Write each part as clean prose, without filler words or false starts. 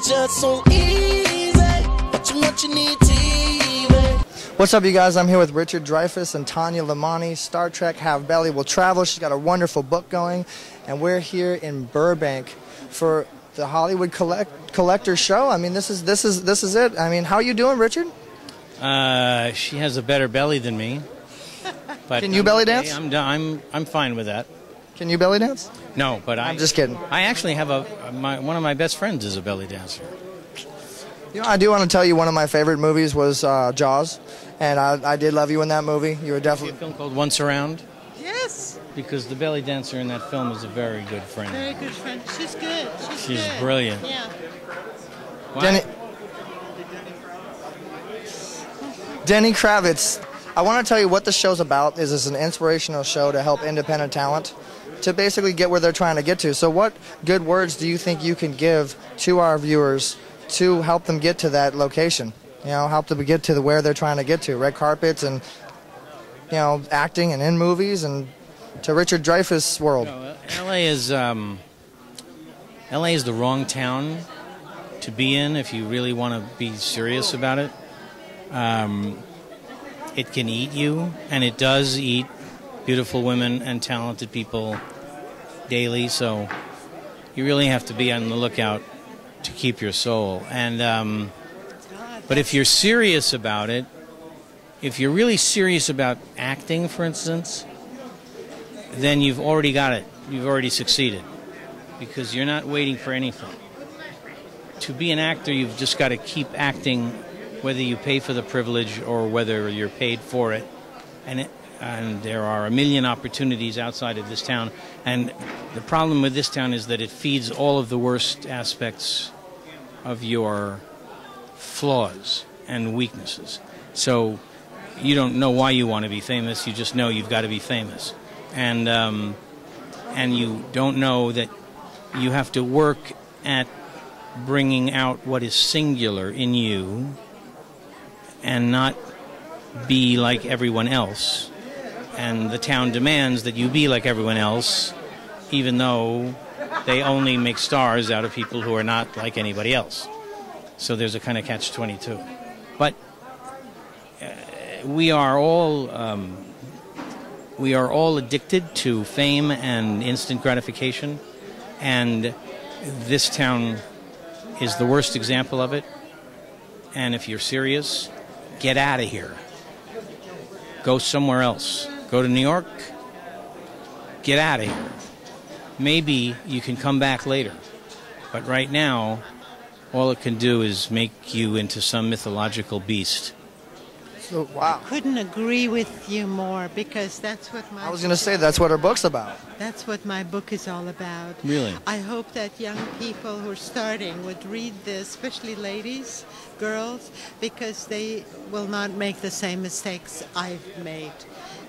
it's just so easy. Watching what you need TV. What's up, you guys? I'm here with Richard Dreyfuss and Tanya Lamani. Star Trek Have Belly Will Travel. She's got a wonderful book going, and we're here in Burbank for the Hollywood Collector Show. I mean, this is it. I mean, how are you doing, Richard? She has a better belly than me. But can you belly dance? I'm fine with that. Can you belly dance? No, but I'm just kidding. I actually have one of my best friends is a belly dancer. You know, I do want to tell you one of my favorite movies was Jaws, and I did love you in that movie. You were definitely... A film called Once Around? Yes. Because the belly dancer in that film is a very good friend. Very good friend. She's good. She's good. Brilliant. Yeah. Denny Kravitz. I want to tell you what the show's about. It's an inspirational show to help independent talent to basically get where they're trying to get to. So what good words do you think you can give to our viewers to help them get to that location? You know, help them get to where they're trying to get to. Red carpets and, you know, acting and in movies and to Richard Dreyfuss' world. No, LA is the wrong town to be in if you really want to be serious about it. It can eat you, and it does eat beautiful women and talented people daily, so you really have to be on the lookout to keep your soul. And but if you're serious about it, if you're really serious about acting, for instance, then you've already got it. You've already succeeded, because you're not waiting for anything. To be an actor, you've just got to keep acting, whether you pay for the privilege or whether you're paid for it. And there are a million opportunities outside of this town. And the problem with this town is that it feeds all of the worst aspects of your flaws and weaknesses. So you don't know why you want to be famous. You just know you've got to be famous. And you don't know that you have to work at bringing out what is singular in you and not be like everyone else. And the town demands that you be like everyone else, even though they only make stars out of people who are not like anybody else. So there's a kind of catch-22. But we are all addicted to fame and instant gratification, and this town is the worst example of it. And if you're serious, get out of here. Go somewhere else. Go to New York. Get out of here. Maybe you can come back later. But right now, all it can do is make you into some mythological beast. So, wow. Couldn't agree with you more, because that's what my... I was going to say, that's what her book's about. That's what my book is all about. Really? I hope that young people who are starting would read this, especially ladies, girls, because they will not make the same mistakes I've made.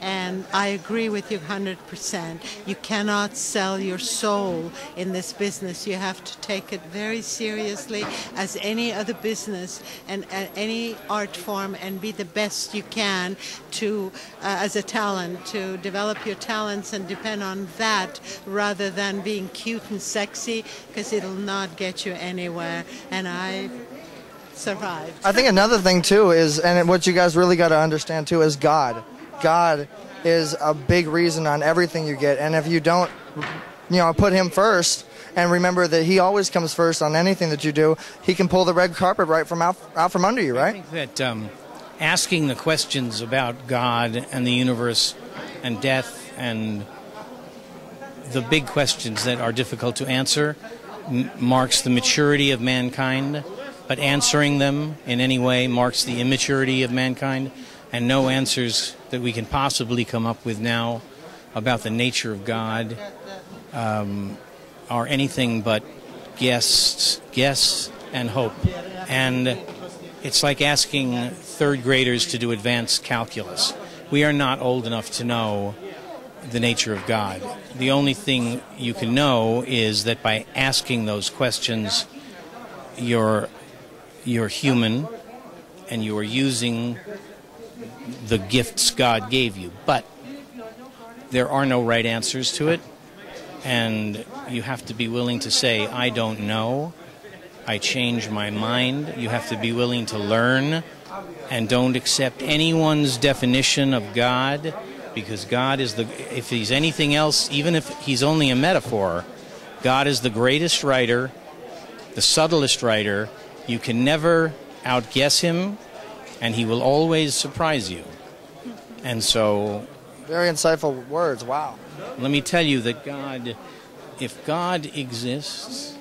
And I agree with you 100%. You cannot sell your soul in this business. You have to take it very seriously as any other business and any art form, and be the best you can to, as a talent, to develop your talents and depend on that rather than being cute and sexy, because it'll not get you anywhere. And I survived. I think another thing, too, is, and what you guys really got to understand, too, is God. God is a big reason on everything you get, and if you don't, you know, put him first and remember that he always comes first on anything that you do, he can pull the red carpet right from out from under you, right? I think that asking the questions about God and the universe and death and the big questions that are difficult to answer marks the maturity of mankind, but answering them in any way marks the immaturity of mankind. And no answers that we can possibly come up with now about the nature of God are anything but guess and hope. And it's like asking third graders to do advanced calculus. We are not old enough to know the nature of God. The only thing you can know is that by asking those questions, you're human and you are using the gifts God gave you. But there are no right answers to it, and you have to be willing to say, I don't know, I change my mind. You have to be willing to learn and don't accept anyone's definition of God, because God is if he's anything else, even if he's only a metaphor, God is the greatest writer, the subtlest writer. You can never outguess him, and he will always surprise you. And so, Very insightful words. Wow. let me tell you that if God exists,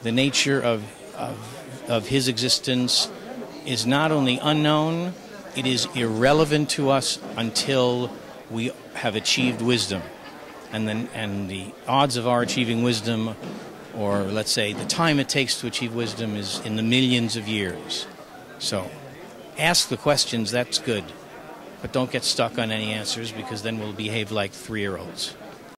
the nature of his existence is not only unknown, it is irrelevant to us until we have achieved wisdom. And the odds of our achieving wisdom, or let's say the time it takes to achieve wisdom, is in the millions of years. So ask the questions, that's good. But don't get stuck on any answers, because then we'll behave like 3-year-olds.